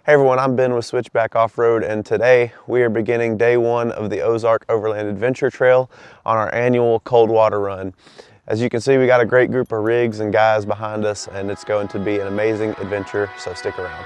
Hey everyone, I'm Ben with Switchback Offroad, and today we are beginning day one of the Ozark Overland Adventure Trail on our annual cold water run. As you can see, we got a great group of rigs and guys behind us, and it's going to be an amazing adventure, so stick around.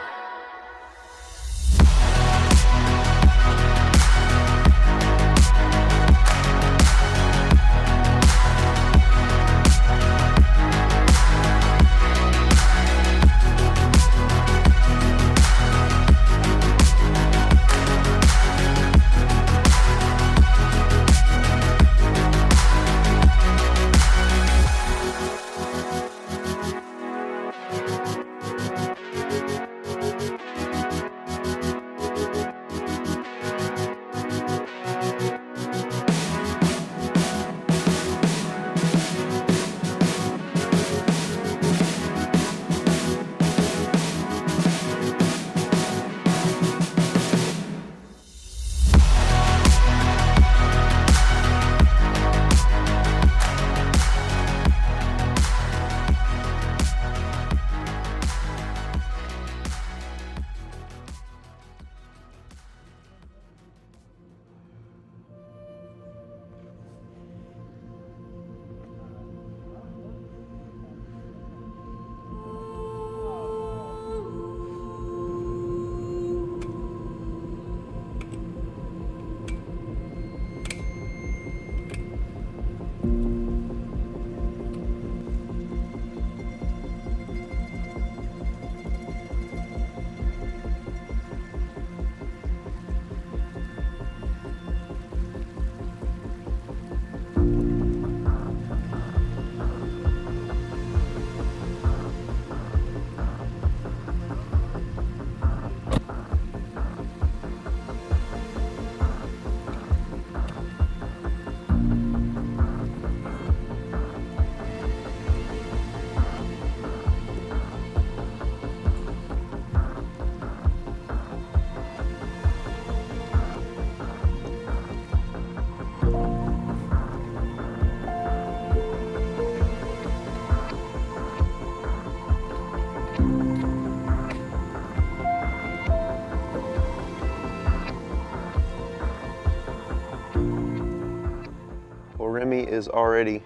Remy is already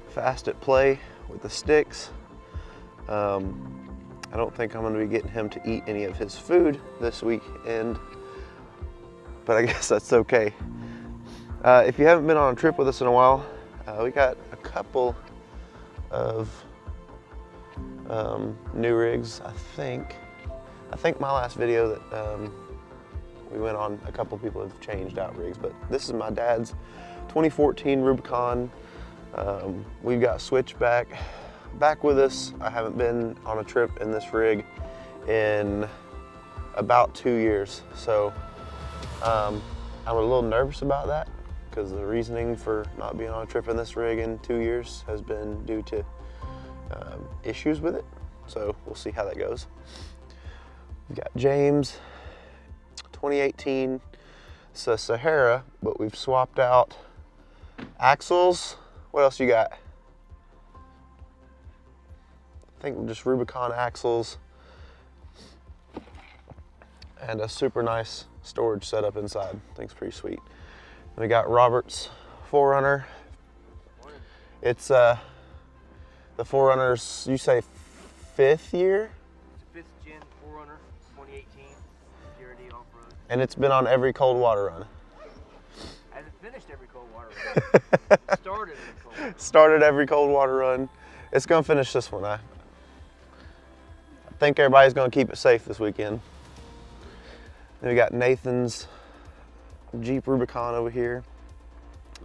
fast at play with the sticks. I don't think I'm going to be getting him to eat any of his food this weekend, but I guess that's okay. If you haven't been on a trip with us in a while, we got a couple of new rigs. I think my last video that we went on, a couple people have changed out rigs, but this is my dad's 2014 Rubicon. We've got Switchback back with us. I haven't been on a trip in this rig in about 2 years, so I'm a little nervous about that because the reasoning for not being on a trip in this rig in 2 years has been due to issues with it, so we'll see how that goes. We've got James 2018. It's a Sahara, but we've swapped out axles. What else you got? I think just Rubicon axles and a super nice storage setup inside. I think it's pretty sweet. And we got Robert's 4Runner. It's the 4Runner's, you say 5th year? It's a 5th gen 4Runner, 2018, Security Offroad. And it's been on every cold water run. Hasn't finished every cold water run. Started every cold water run. Started every cold water run. It's gonna finish this one. I think everybody's gonna keep it safe this weekend. Then we got Nathan's Jeep Rubicon over here.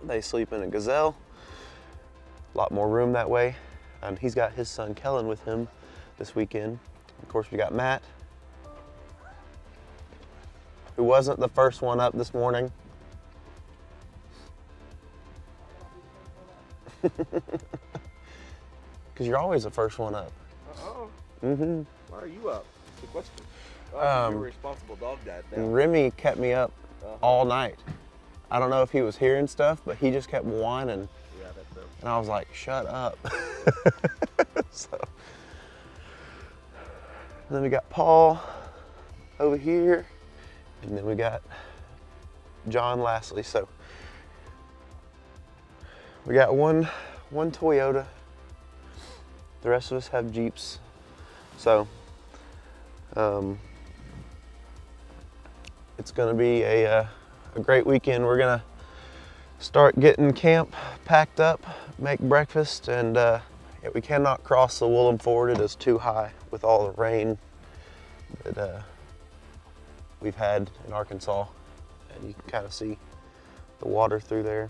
They sleep in a Gazelle. A lot more room that way. And he's got his son Kellen with him this weekend. Of course, we got Matt, who wasn't the first one up this morning. Because you're always the first one up. Uh-oh. Mm-hmm. Why are you up? That's the question. You're a responsible dog dad now. Remy kept me up all night. I don't know if he was hearing stuff, but he just kept whining. Yeah, that's it. And I was like, shut up. So, then we got Paul. over here, and then we got John lastly. So we got one Toyota. The rest of us have Jeeps. So it's gonna be a great weekend. We're gonna start getting camp packed up, make breakfast, and yeah, we cannot cross the Woolham Ford. It is too high with all the rain that we've had in Arkansas, and you can kind of see the water through there.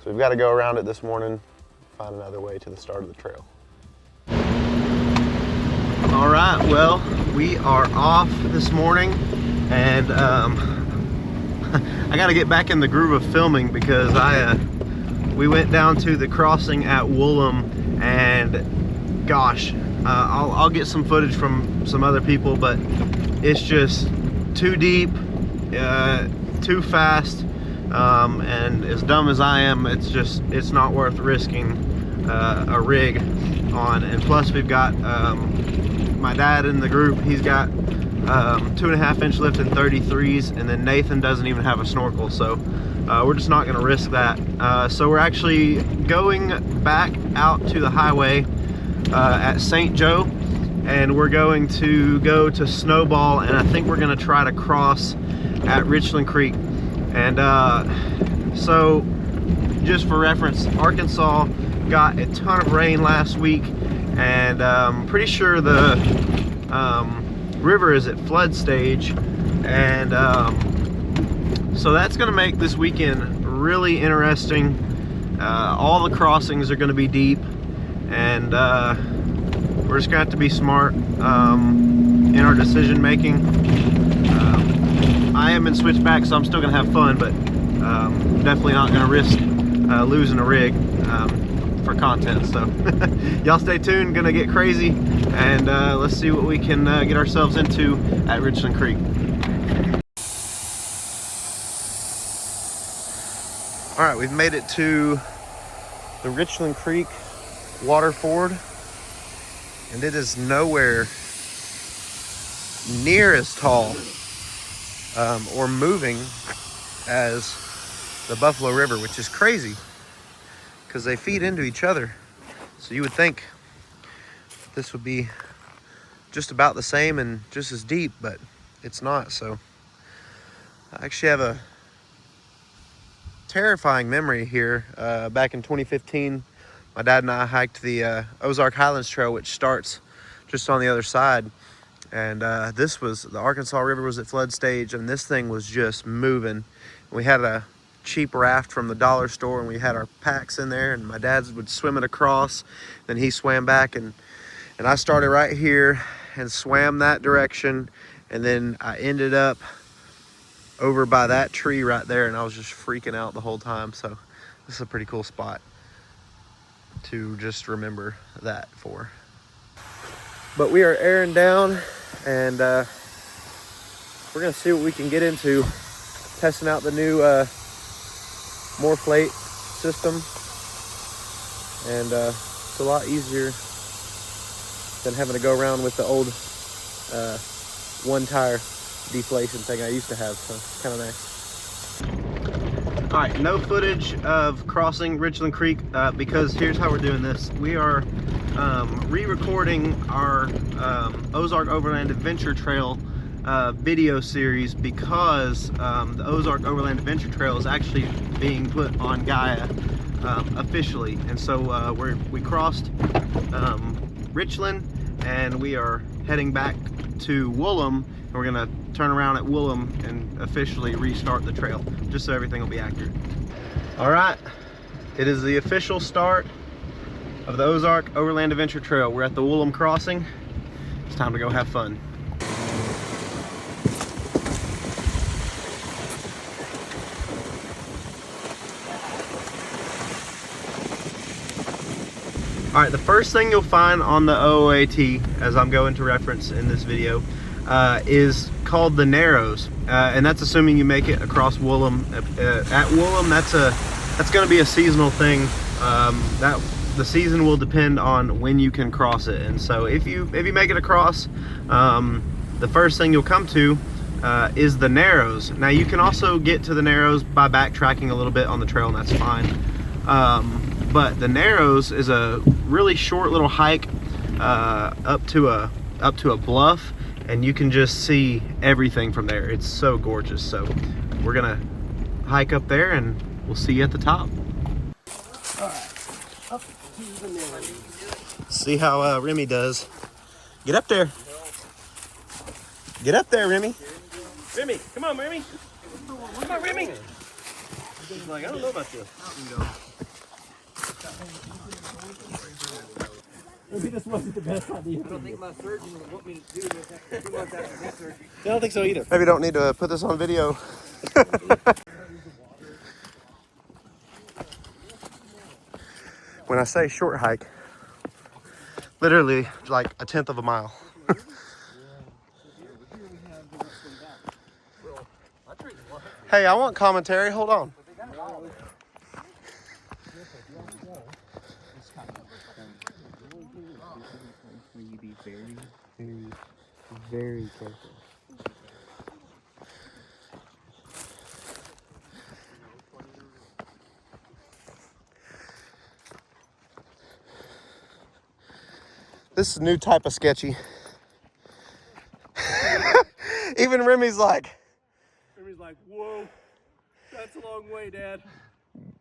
So we've got to go around it this morning, find another way to the start of the trail. All right, well, we are off this morning, and I got to get back in the groove of filming because we went down to the crossing at Woolham, and gosh, I'll get some footage from some other people, but it's just too deep, too fast, and as dumb as I am, it's not worth risking a rig on. And plus we've got my dad in the group. He's got 2.5 inch lift in 33s, and then Nathan doesn't even have a snorkel, so we're just not going to risk that. So we're actually going back out to the highway at St. Joe, and we're going to go to Snowball, and I think we're going to try to cross at Richland Creek. And so just for reference, Arkansas got a ton of rain last week, and pretty sure the river is at flood stage, and so that's going to make this weekend really interesting. All the crossings are going to be deep, and we're just going to have to be smart in our decision making. I am in Switchback, so I'm still going to have fun, but definitely not going to risk losing a rig for content. So y'all stay tuned, gonna get crazy, and let's see what we can get ourselves into at Richland Creek. All right, we've made it to the Richland Creek water ford, and it is nowhere near as tall or moving as the Buffalo River, which is crazy because they feed into each other. So you would think this would be just about the same and just as deep, but it's not. So I actually have a terrifying memory here. Back in 2015, my dad and I hiked the Ozark Highlands Trail, which starts just on the other side. And this was, the Arkansas River was at flood stage, and this thing was just moving. We had a cheap raft from the dollar store, and we had our packs in there, and my dad would swim it across, then he swam back, and I started right here and swam that direction, and then I ended up over by that tree right there, and I was just freaking out the whole time. So this is a pretty cool spot to just remember that for. But we are airing down, and we're gonna see what we can get into, testing out the new Morphlate system, and it's a lot easier than having to go around with the old one tire deflation thing I used to have, so it's kind of nice. All right, no footage of crossing Richland Creek because here's how we're doing this. We are re-recording our Ozark Overland Adventure Trail video series because the Ozark Overland Adventure Trail is actually being put on Gaia officially, and so we crossed Richland, and we are heading back to Woolham, and we're gonna turn around at Woolham and officially restart the trail, just so everything will be accurate. All right, it is the official start of the Ozark Overland Adventure Trail. We're at the Woolham crossing. It's time to go have fun. All right, the first thing you'll find on the OOAT, as I'm going to reference in this video, is called the Narrows, and that's assuming you make it across Woolham. At Woolham, that's going to be a seasonal thing. That the season will depend on when you can cross it, and so if you make it across, the first thing you'll come to is the Narrows. Now you can also get to the Narrows by backtracking a little bit on the trail, and that's fine. But the Narrows is a really short little hike up to a bluff, and you can just see everything from there. It's so gorgeous. So we're gonna hike up there, and we'll see you at the top. See how Remy does. Get up there. Get up there, Remy. Remy, come on, Remy. Come on, Remy. He's like, I don't know about this. Maybe this wasn't the best idea. I don't think my surgeon would want me to do this 2 months after this surgery. I don't think so either. Maybe don't need to put this on video. When I say short hike, literally like 1/10 of a mile. Hey, I want commentary. Hold on. You be very careful. This is a new type of sketchy. Even Remy's like, whoa, that's a long way, Dad.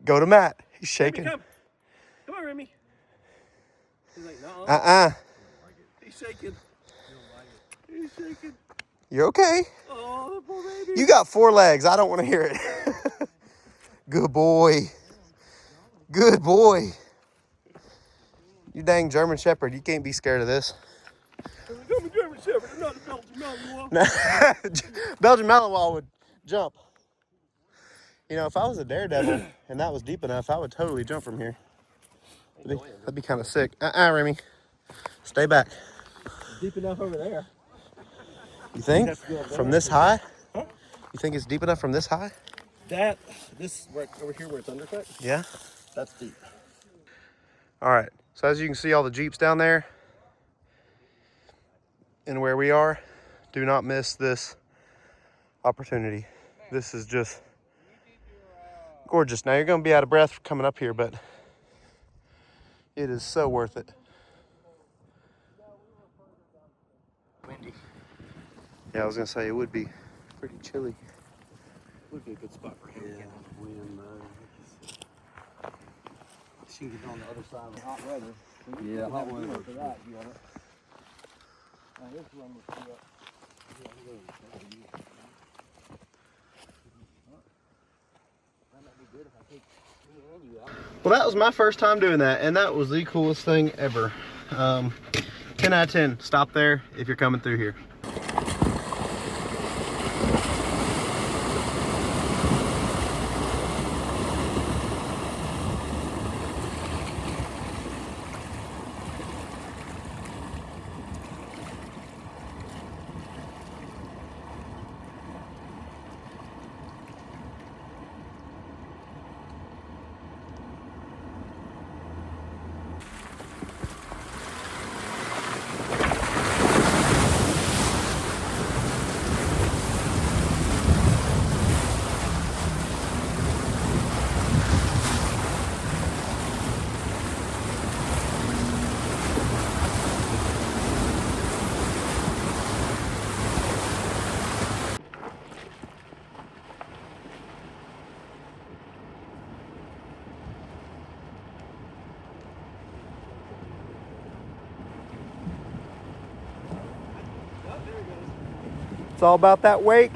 go to Matt. He's shaking. Remy, come on, Remy. He's like, no. He's shaking. He's shaking. You're okay. Oh, poor baby. You got 4 legs. I don't want to hear it. Good boy. Good boy. You dang German Shepherd. You can't be scared of this. I'm a German Shepherd. I'm not a Belgian Malinois. Belgian Malinois would jump. You know, if I was a daredevil and that was deep enough, I would totally jump from here. That'd be kind of sick. Remy. Stay back. Deep enough over there. You think? From this high? Huh? You think it's deep enough from this high? This right over here where it's undercut, Yeah. that's deep. All right. So as you can see all the Jeeps down there and where we are, do not miss this opportunity. This is just gorgeous. Now you're going to be out of breath coming up here, but it is so worth it. Windy. Yeah, I was going to say it would be pretty chilly. Would be a good spot for him. Yeah, wind, she can get on the other side of the hot weather. Yeah, hot weather. For that, you got it. Now this one was too up. Well, that was my first time doing that, and that was the coolest thing ever. 10 out of 10. Stop there if you're coming through here. It's all about that wake.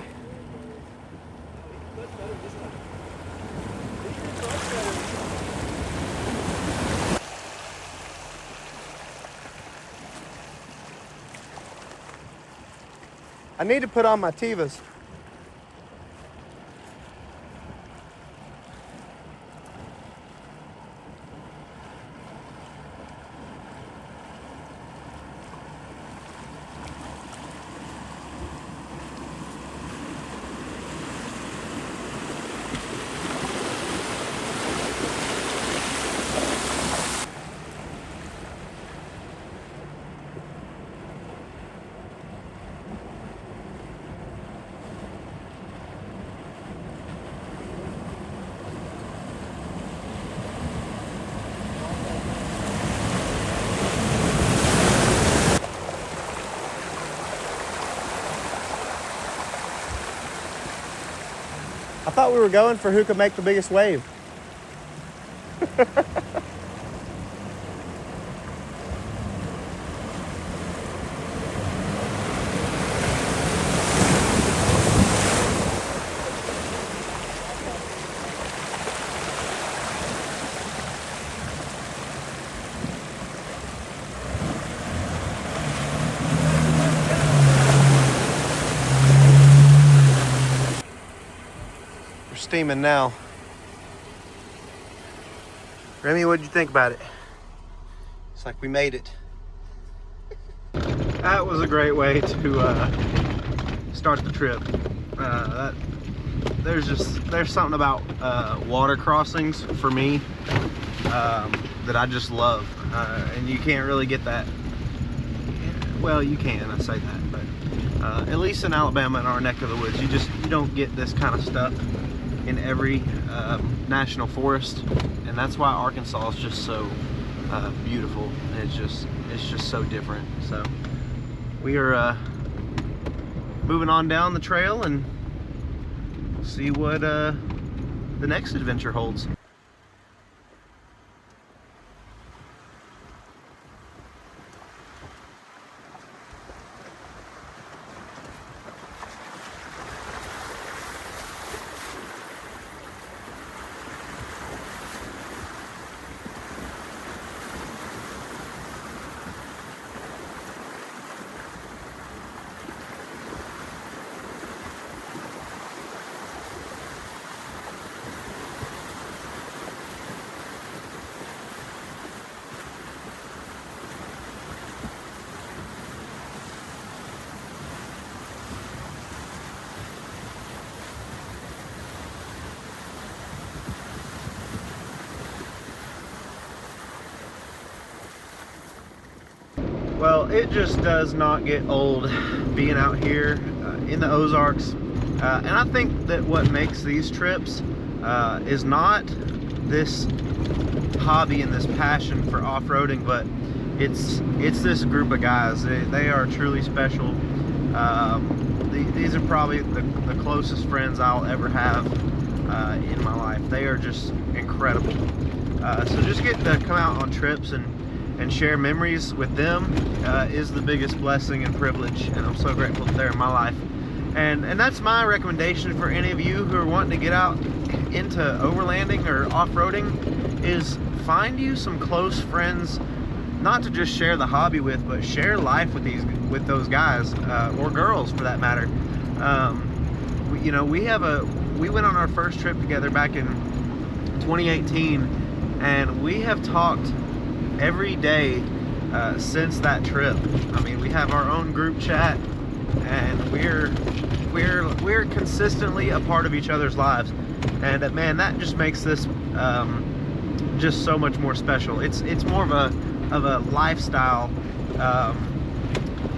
I need to put on my Tevas. I thought we were going for who could make the biggest wave. We're steaming now. Remy, what'd you think about it? It's like we made it. That was a great way to start the trip. There's something about water crossings for me that I just love, and you can't really get that. Well, you can, I say that, but at least in Alabama, in our neck of the woods, you don't get this kind of stuff in every national forest, and that's why Arkansas is just so beautiful. It's just so different. So we are moving on down the trail and see what the next adventure holds. Well, it just does not get old being out here in the Ozarks. And I think that what makes these trips is not this hobby and this passion for off-roading, but it's this group of guys. They are truly special. These are probably the closest friends I'll ever have in my life. They are just incredible. So just getting to come out on trips and share memories with them is the biggest blessing and privilege, and I'm so grateful that they're in my life. And that's my recommendation for any of you who are wanting to get out into overlanding or off-roading, is find you some close friends, not to just share the hobby with, but share life with those guys or girls for that matter. We went on our first trip together back in 2018, and we have talked every day since that trip. I mean, we have our own group chat, and we're consistently a part of each other's lives, and man, that just makes this just so much more special. It's more of a lifestyle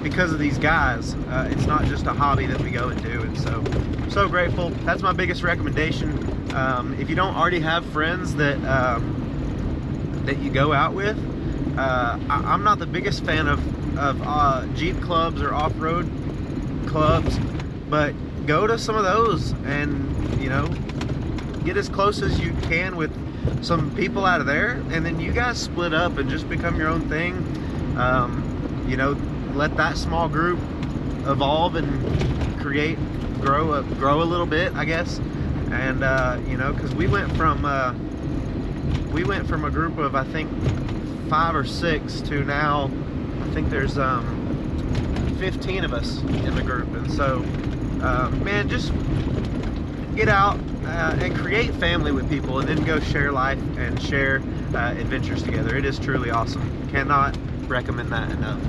because of these guys. It's not just a hobby that we go and do, and so I'm so grateful. That's my biggest recommendation. If you don't already have friends that you go out with, I'm not the biggest fan of Jeep clubs or off-road clubs, but go to some of those and, get as close as you can with some people out of there, and then you guys split up and just become your own thing. Let that small group evolve and grow a little bit, I guess. And because we went from a group of, I think, 5 or 6 to now I think there's 15 of us in the group. And so man, just get out and create family with people, and then go share life and share adventures together. It is truly awesome. Cannot recommend that enough.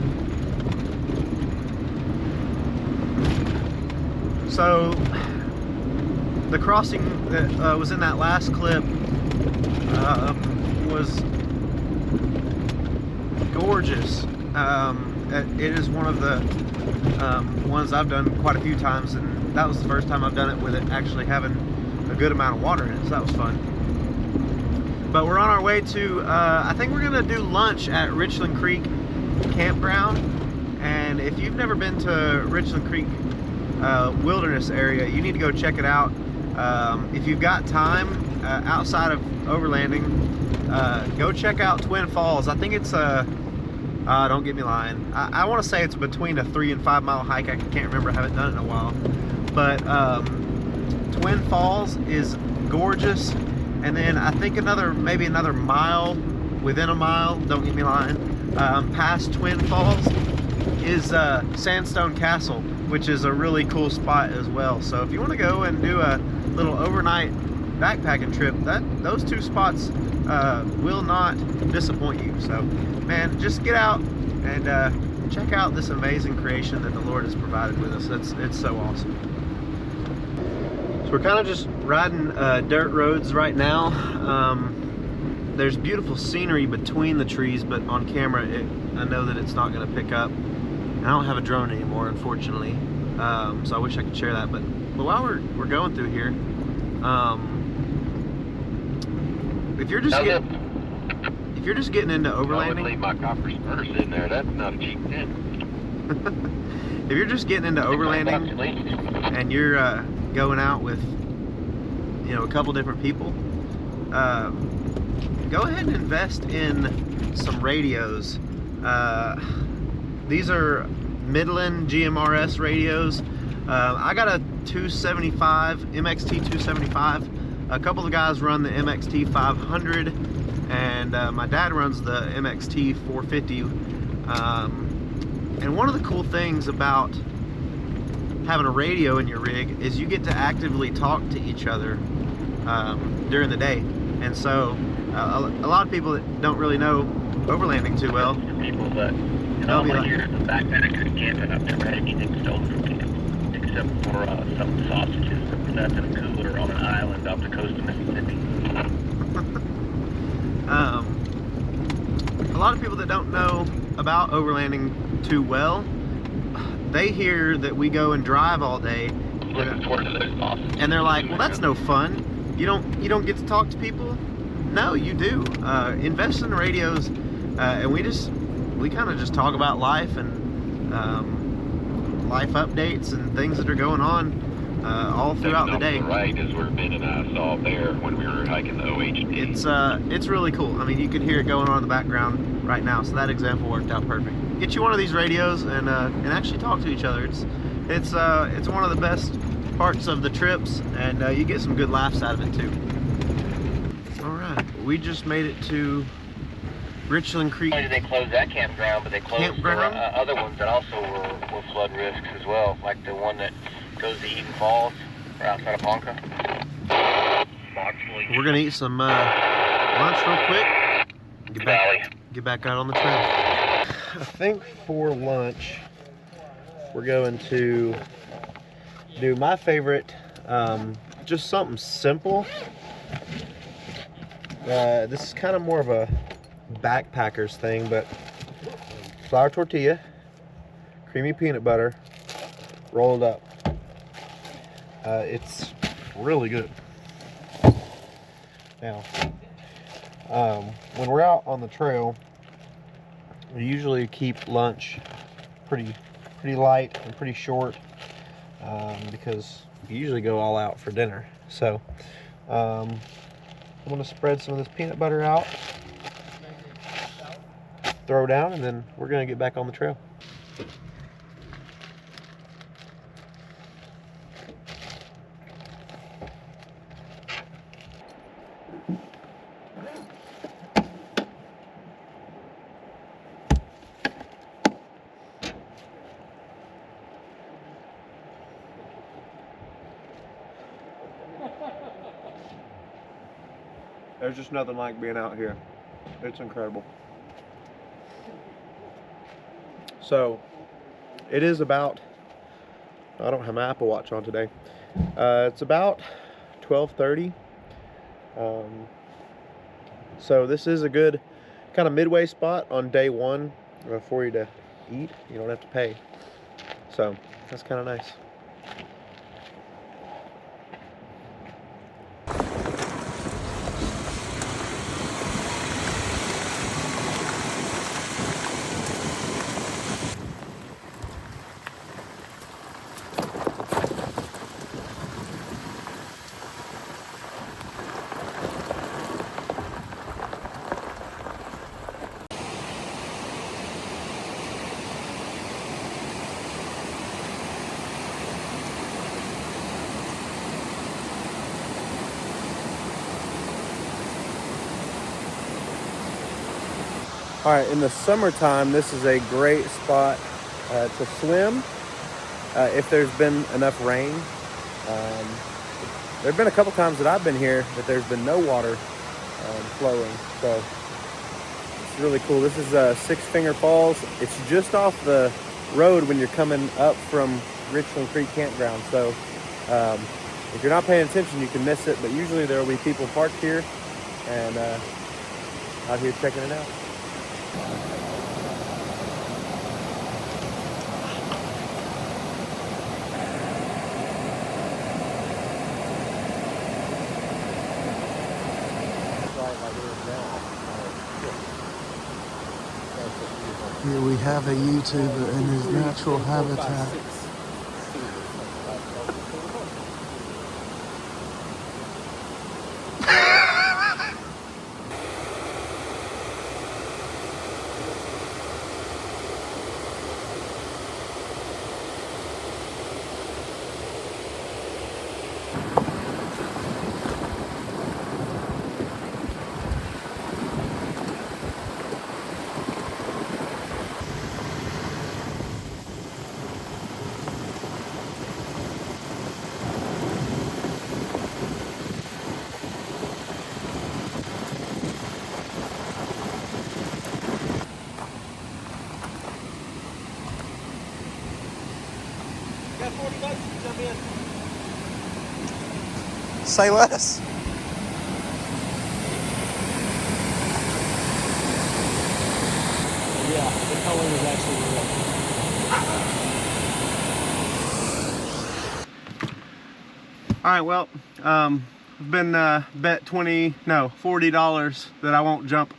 So the crossing that was in that last clip was gorgeous. It is one of the ones I've done quite a few times, and that was the first time I've done it with it actually having a good amount of water in it, so that was fun. But we're on our way to, I think we're gonna do lunch at Richland Creek campground. And if you've never been to Richland Creek wilderness area, you need to go check it out. If you've got time outside of overlanding, go check out Twin Falls. I think it's don't get me lying, I want to say it's between a 3 and 5 mile hike. I can't remember, I haven't done it in a while, but Twin Falls is gorgeous. And then I think maybe another mile, within a mile, don't get me lying, past Twin Falls is Sandstone Castle, which is a really cool spot as well. So if you want to go and do a little overnight backpacking trip, those two spots will not disappoint you. So man, just get out and check out this amazing creation that the Lord has provided with us. It's so awesome. So we're kind of just riding dirt roads right now. There's beautiful scenery between the trees, but on camera I know that it's not going to pick up. And I don't have a drone anymore, unfortunately, so I wish I could share that. But while we're going through here, if you're just getting into overlanding, I would leave my copper's purse in there. That's not a cheap tent. If you're just getting into overlanding and you're going out with, you know, a couple different people, go ahead and invest in some radios. These are Midland GMRS radios. I got a 275, MXT 275. A couple of guys run the MXT 500, and my dad runs the MXT 450. And one of the cool things about having a radio in your rig is you get to actively talk to each other during the day. And so a lot of people that don't really know overlanding too well, people that they'll be like, the backpacker camping, I've never had anything stolen from me except for some sausages that were left in a cooler on an island off the coast of Mississippi. A lot of people that don't know about overlanding too well, they hear that we go and drive all day, and they're like, well, that's no fun. You don't get to talk to people. No, you do. Invest in radios, and we kind of just talk about life and life updates and things that are going on all throughout the day. Right, is where Ben and I saw a bear when we were hiking the OHD. It's really cool. I mean, you can hear it going on in the background right now. So that example worked out perfect. Get you one of these radios and actually talk to each other. It's one of the best parts of the trips, and you get some good laughs out of it too. All right, we just made it to Richland Creek. Not only did they close that campground, but they closed other ones that also were flood risks as well, like the one that goes to Eden Falls, or outside of Ponca. We're gonna eat some lunch real quick. Get back out on the trail. I think for lunch we're going to do my favorite, just something simple. This is kind of more of a backpacker's thing, but flour tortilla, creamy peanut butter, rolled up. It's really good. Now, when we're out on the trail, we usually keep lunch pretty light and pretty short, because we usually go all out for dinner. So I'm going to spread some of this peanut butter out, throw down, and then we're going to get back on the trail. There's just nothing like being out here. It's incredible. So it is about, I don't have my Apple Watch on today. It's about 12:30. So this is a good kind of midway spot on day one for you to eat. You don't have to pay. So that's kind of nice. All right, in the summertime, this is a great spot to swim if there's been enough rain. There have been a couple times that I've been here that there's been no water flowing, so it's really cool. This is Six Finger Falls. It's just off the road when you're coming up from Richland Creek Campground, so if you're not paying attention, you can miss it, but usually there will be people parked here and out here checking it out. Here we have a YouTuber in his natural habitat. Got 40 bucks to jump in. Say less. Yeah, the color is actually real. All right, well, I've been bet $40 that I won't jump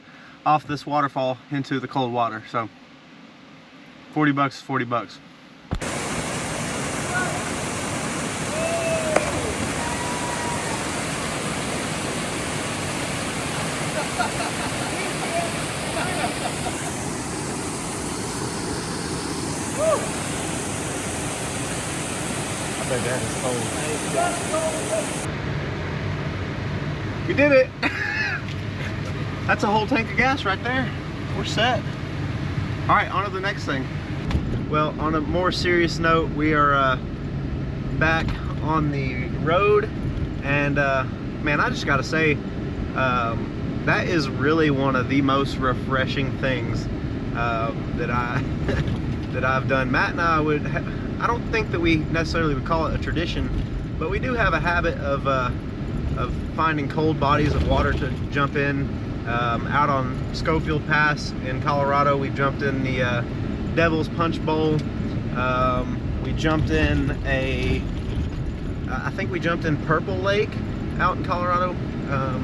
off this waterfall into the cold water. So 40 bucks is 40 bucks. I bet that is cold. We did it! That's a whole tank of gas right there. We're set. All right, on to the next thing. Well, on a more serious note, we are back on the road, and man, I just gotta say, that is really one of the most refreshing things that I've done. Matt and I don't think that we necessarily would call it a tradition, but we do have a habit of finding cold bodies of water to jump in. Out on Schofield Pass in Colorado, we jumped in the Devil's Punch Bowl. We jumped in I think we jumped in Purple Lake out in Colorado.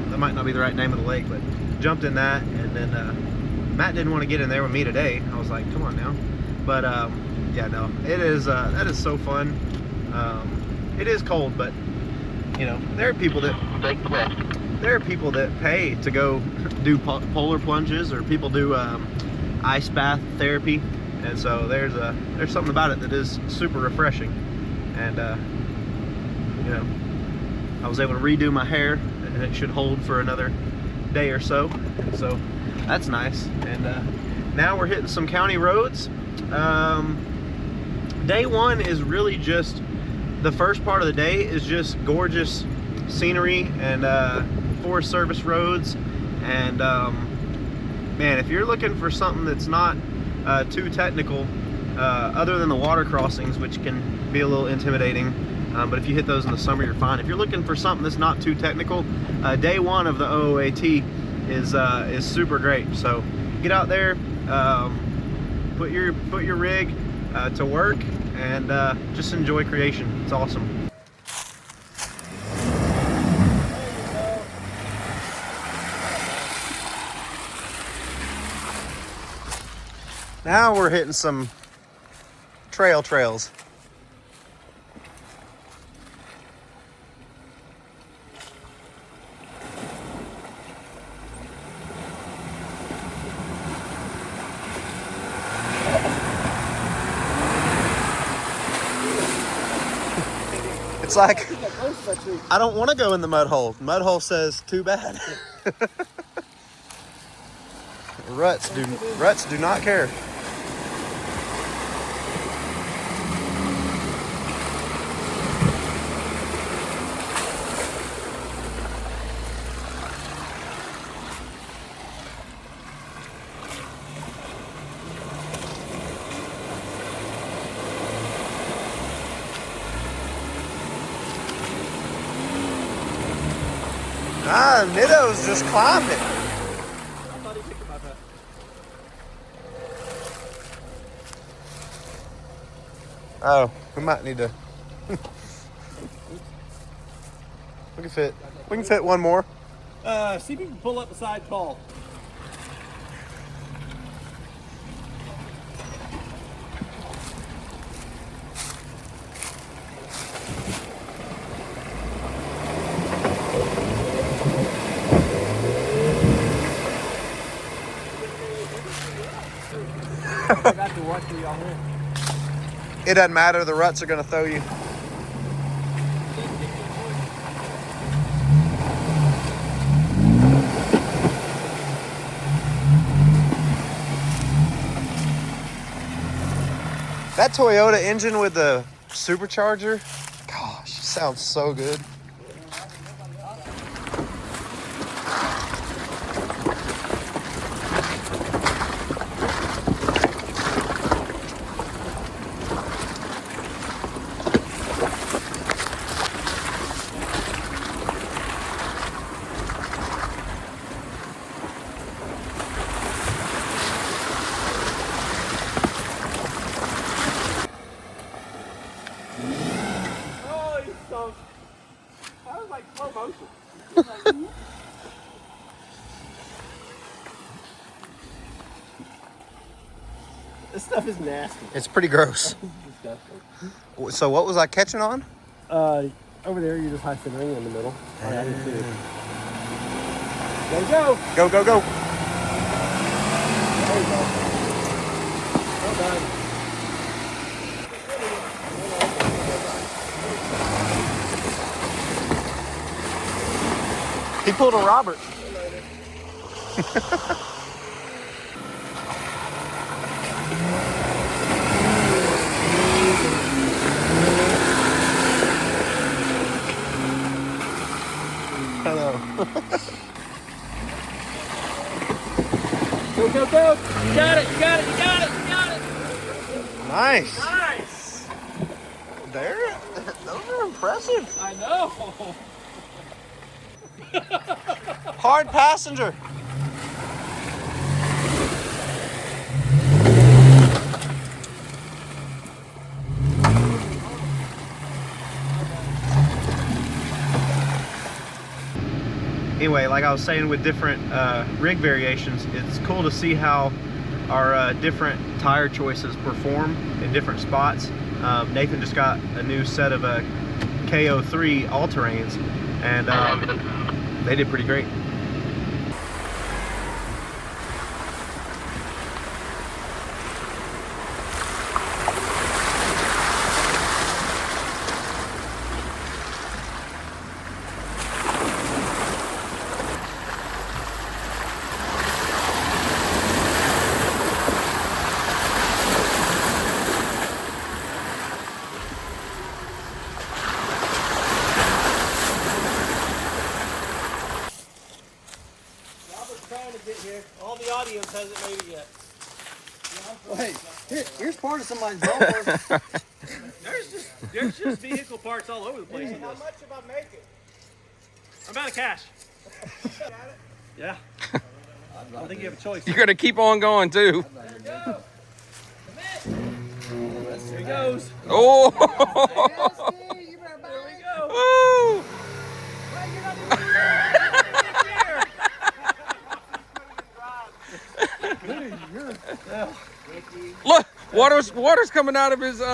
That might not be the right name of the lake, but jumped in that. And then Matt didn't want to get in there with me today. I was like, come on now. But yeah, no, it is that is so fun. It is cold, but you know, there are people that pay to go do polar plunges, or people do ice bath therapy, and so there's something about it that is super refreshing. And you know, I was able to redo my hair, and it should hold for another day or so, so that's nice. And now we're hitting some county roads. Day one is really just, the first part of the day is just gorgeous scenery and Forest Service roads. And man, if you're looking for something that's not too technical, other than the water crossings, which can be a little intimidating, but if you hit those in the summer, you're fine. If you're looking for something that's not too technical, day one of the OOAT is super great. So get out there, put your rig to work, and just enjoy creation. It's awesome. Now we're hitting some trails. It's like, I don't want to go in the mud hole. Mud hole says too bad. Ruts do not care. Ah, Nitto's just climbed it. Oh, we might need to. We can fit one more. See if you can pull up the side call. It doesn't matter, the ruts are gonna throw you. That Toyota engine with the supercharger, gosh, sounds so good. This stuff is nasty. It's pretty gross. So what was I catching on? Over there, you're just high centering in the middle. Right, I did too. There you go. Go, go, go. There you go. Well done. He pulled a Robert. Hello. Go, go, go. You got it, you got it, you got it, you got it. Nice. Nice. Those are impressive. I know. Hard passenger. Anyway, like I was saying, with different rig variations, it's cool to see how our different tire choices perform in different spots. Nathan just got a new set of KO3 all-terrains, and they did pretty great. All the audience hasn't made it yet. Wait, here's part of somebody's ballpark. There's just vehicle parts all over the place. How much if I make it? I'm out of cash. Yeah. I don't think you have a choice. You're gonna keep on going too. There you go. There he goes. Oh! You better buy There we it. go. Woo! Well, you're not even Look, water's coming out of his Hey,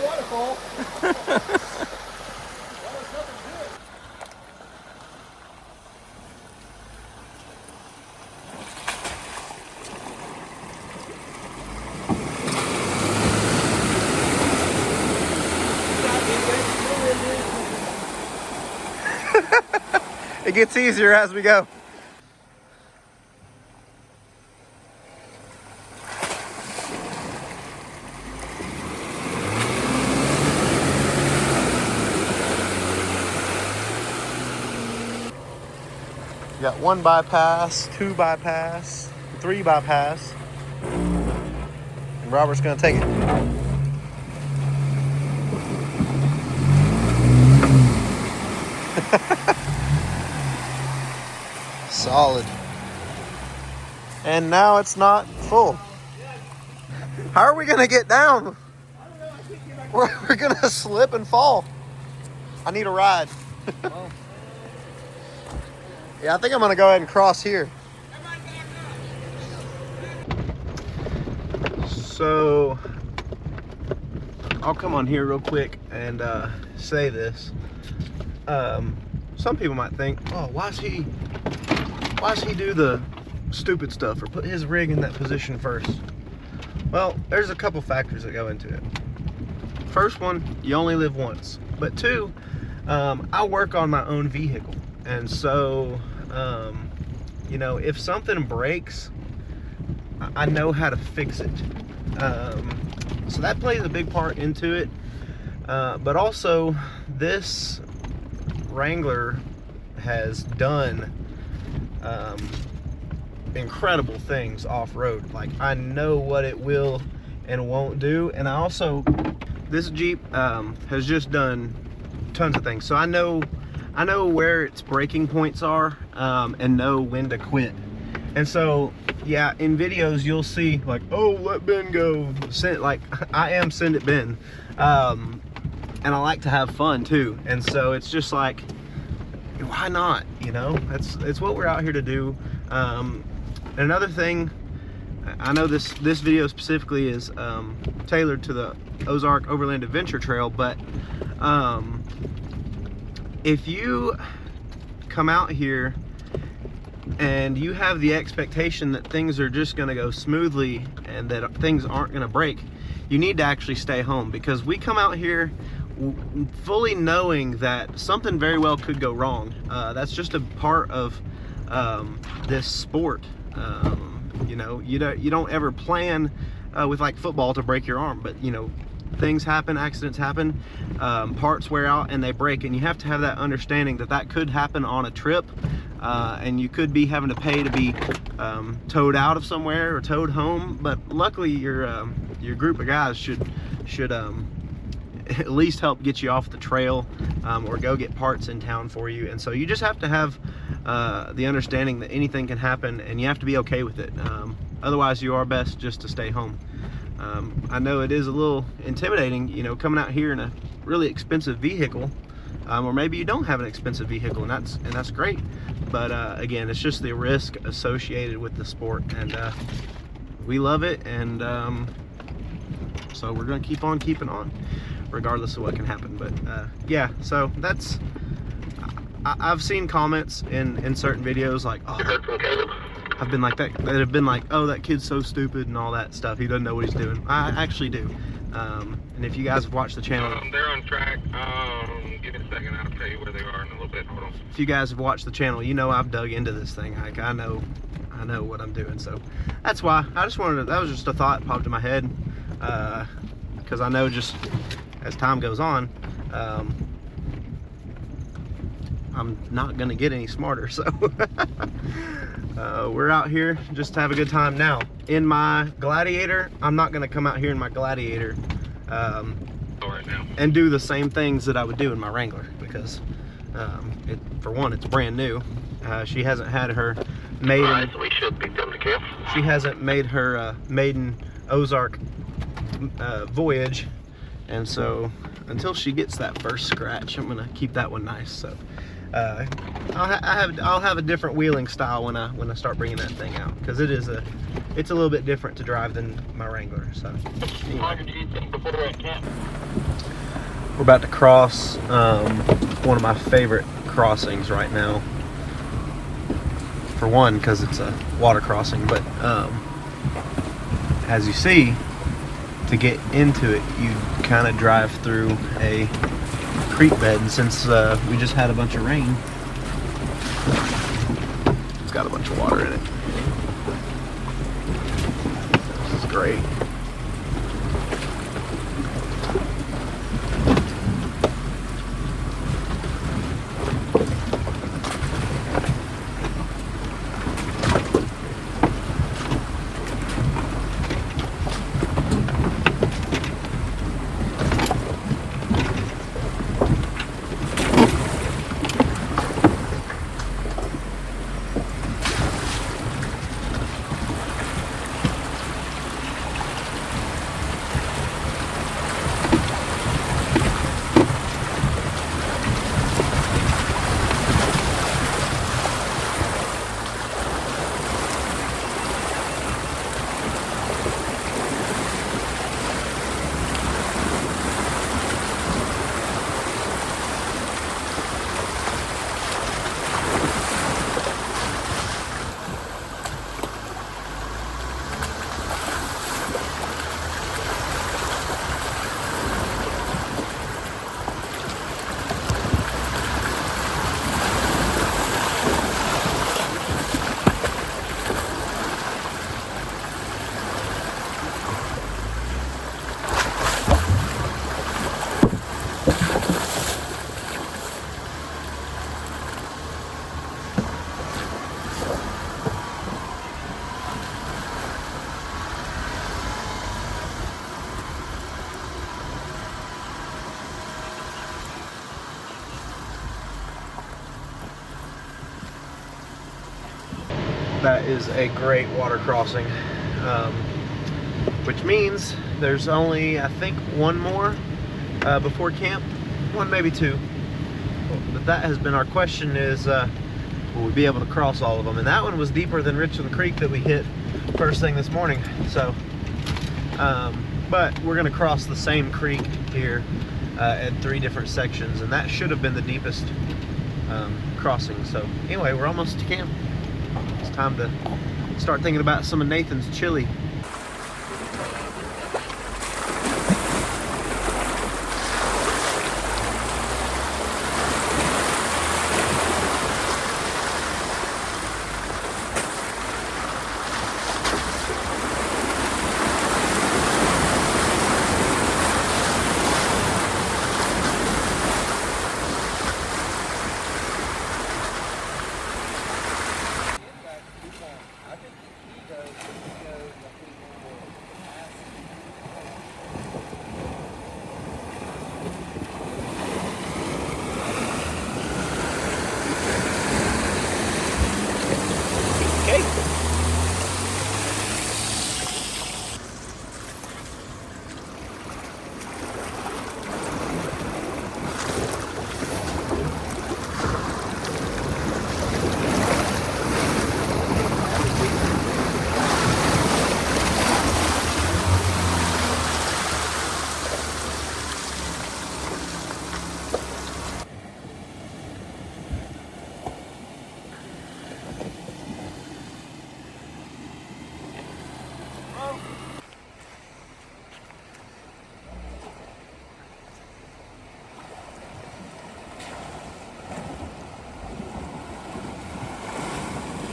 waterfall. It gets easier as we go. We got 1 bypass, 2 bypass, 3 bypass. And Robert's gonna take it. Solid. And now it's not full. How are we gonna get down? We're gonna slip and fall. I need a ride. Yeah, I think I'm gonna go ahead and cross here. So I'll come on here real quick and say this. Some people might think, oh, why does he do the stupid stuff or put his rig in that position first? Well, there's a couple factors that go into it. First one, you only live once. But 2, I work on my own vehicle. And so, you know, if something breaks, I know how to fix it. So that plays a big part into it. But also, this Wrangler has done incredible things off-road. Like, I know what it will and won't do. And I also, this Jeep has just done tons of things. So I know where its breaking points are, and know when to quit. And so, yeah, in videos you'll see like, oh, let Ben go. Like, I am send it Ben. And I like to have fun too. And so it's just like, why not? You know, it's what we're out here to do. Another thing, I know this video specifically is tailored to the Ozark Overland Adventure Trail, but if you come out here and you have the expectation that things are just going to go smoothly and that things aren't going to break, you need to actually stay home, because we come out here fully knowing that something very well could go wrong. That's just a part of this sport. You know, you don't ever plan with like football to break your arm, but you know, things happen, accidents happen, parts wear out and they break, and you have to have that understanding that that could happen on a trip, and you could be having to pay to be towed out of somewhere or towed home. But luckily your group of guys should at least help get you off the trail, or go get parts in town for you. And so you just have to have the understanding that anything can happen, and you have to be okay with it. Otherwise, you are best just to stay home. I know it is a little intimidating, you know, coming out here in a really expensive vehicle, or maybe you don't have an expensive vehicle, and that's great. But again, it's just the risk associated with the sport, and we love it, and so we're going to keep on keeping on, regardless of what can happen. But yeah, so that's, I've seen comments in certain videos like, oh, I've been like that have been like, oh, that kid's so stupid and all that stuff, he doesn't know what he's doing. I actually do. And if you guys have watched the channel, They're on track. Give me a second, I'll tell you where they are in a little bit. Hold on. if you guys have watched the channel, you know I've dug into this thing. Like, I know what I'm doing. So that's why I just wanted to, that was just a thought popped in my head, because I know just as time goes on, I'm not gonna get any smarter. So we're out here just to have a good time. Now, in my Gladiator, I'm not gonna come out here in my Gladiator Right now. and do the same things that I would do in my Wrangler, because for one, it's brand new. She hasn't had her maiden. Right, so we should be coming to camp. She hasn't made her maiden Ozark voyage, and so until she gets that first scratch, I'm gonna keep that one nice. So I'll have a different wheeling style when I start bringing that thing out, because it's a little bit different to drive than my Wrangler. So anyway. We're about to cross one of my favorite crossings right now. For one, because it's a water crossing, but as you see, to get into it, you kind of drive through a creek bed, and since we just had a bunch of rain, It's got a bunch of water in it. This is great. That is a great water crossing, which means there's only, I think, one more before camp, one maybe two. But that has been our question, is will we be able to cross all of them? And that one was deeper than Richland Creek that we hit first thing this morning. So, but we're gonna cross the same creek here at 3 different sections, and that should have been the deepest crossing. So anyway, we're almost to camp. It's time to start thinking about some of Nathan's chili.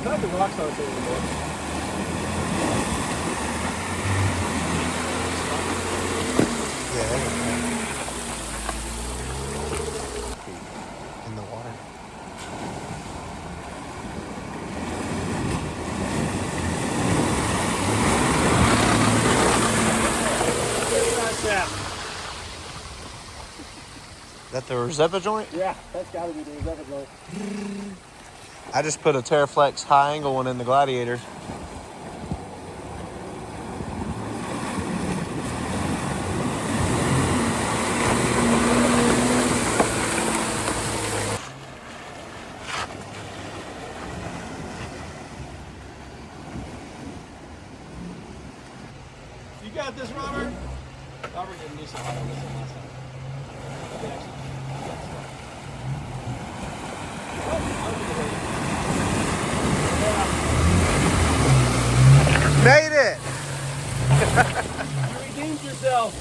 Not the rocks out there anymore. In the water. Is that the Rosetta joint? Yeah, that's gotta be the Rosetta joint. I just put a Terraflex high angle one in the Gladiator. You got this, Robert? Robert didn't do so hard on this one last time. Okay, actually. Made it! You redeemed yourself.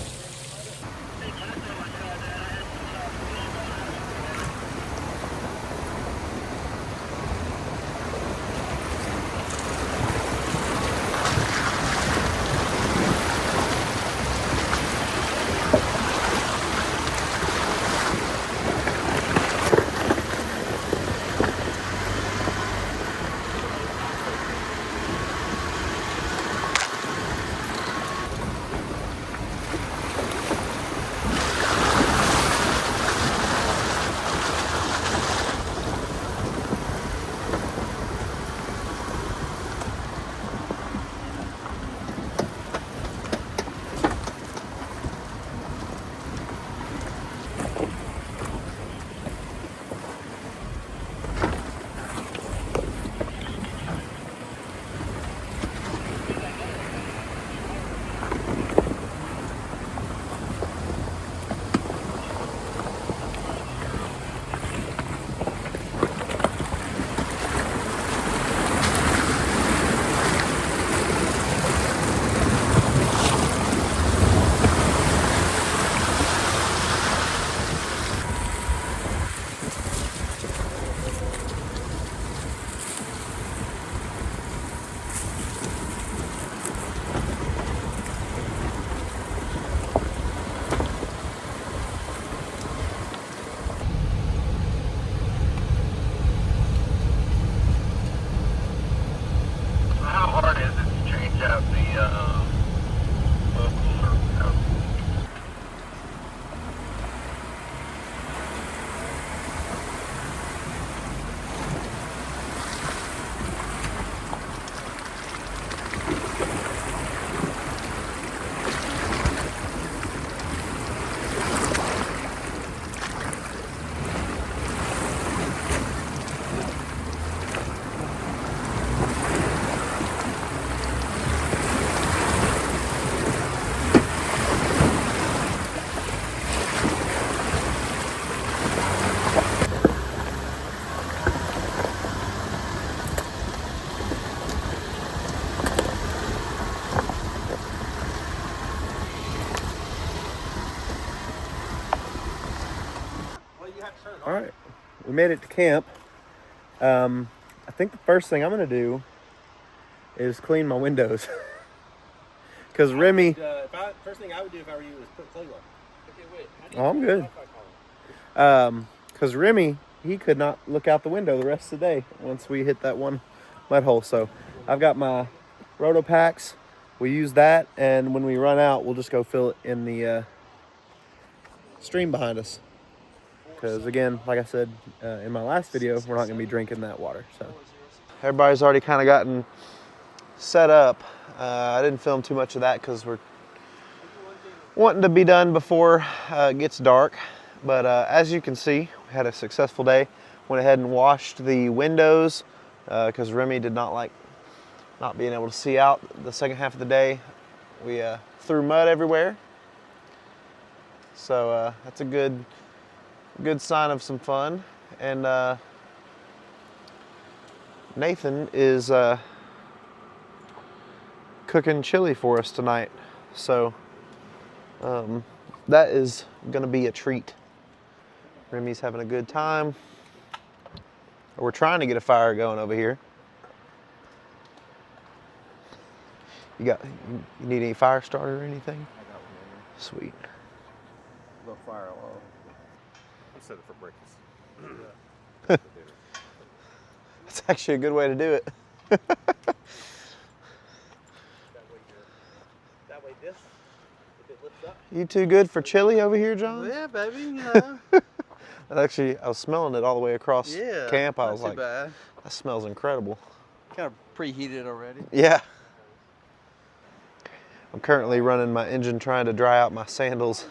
All right, we made it to camp. I think the first thing I'm gonna do is clean my windows. Cause Remy. First thing I would do if I were you is put clay on. Okay, wait. Oh, I'm good. Cause Remy, he could not look out the window the rest of the day once we hit that one mud hole. So I've got my roto packs. We use that, and when we run out, we'll just go fill it in the stream behind us. Because again, like I said in my last video, we're not gonna be drinking that water. So everybody's already kind of gotten set up. I didn't film too much of that because we're wanting to be done before it gets dark. But as you can see, we had a successful day. Went ahead and washed the windows because Remy did not like not being able to see out the second half of the day. We threw mud everywhere. So that's a good sign of some fun. And Nathan is cooking chili for us tonight. So that is gonna be a treat. Remy's having a good time. We're trying to get a fire going over here. You need any fire starter or anything? I got one in there. Sweet. Little fire alarm. Let's set it for breakfast. That's actually a good way to do it. That way this, if it lifts up. You too good for chili over here, John? Yeah, baby, you know. Actually, I was smelling it all the way across Yeah, camp. I not was too like, bad. that smells incredible. Kind of preheated already. Yeah. I'm currently running my engine trying to dry out my sandals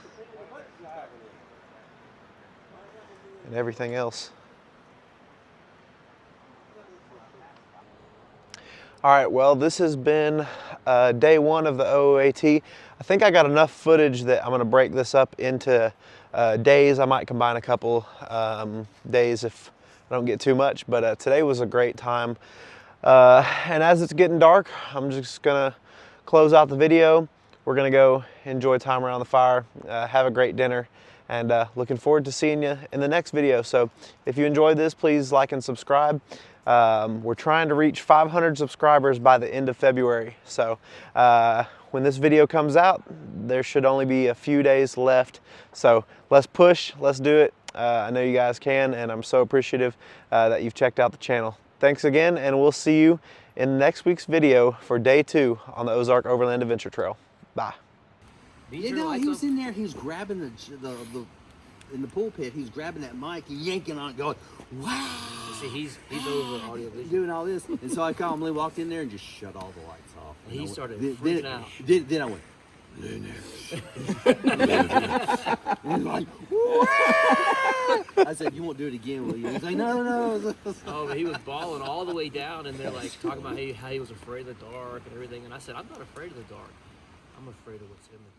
and everything else. All right, well, this has been day one of the OOAT. I think I got enough footage that I'm gonna break this up into days. I might combine a couple days if I don't get too much, but today was a great time. And as it's getting dark, I'm just gonna close out the video. We're gonna go enjoy time around the fire, have a great dinner, and looking forward to seeing you in the next video. So if you enjoyed this, please like and subscribe. We're trying to reach 500 subscribers by the end of February. So when this video comes out, there should only be a few days left. So let's push, let's do it. I know you guys can, and I'm so appreciative that you've checked out the channel. Thanks again, and we'll see you in next week's video for day 2 on the Ozark Overland Adventure Trail. Bye. Yeah, no, he was in there. He was grabbing in the pulpit. He was grabbing that mic, yanking on it, going, "Wow!" See, he's over audio vision. Doing all this, and so I calmly walked in there and just shut all the lights off. And he started then, freaking out. Then I went, and he's like, "Wow!" I said, "You won't do it again, will you?" He's like, "No." Oh, but he was bawling all the way down, and they're like talking about how he was afraid of the dark and everything. And I said, I'm not afraid of the dark. I'm afraid of what's in the dark.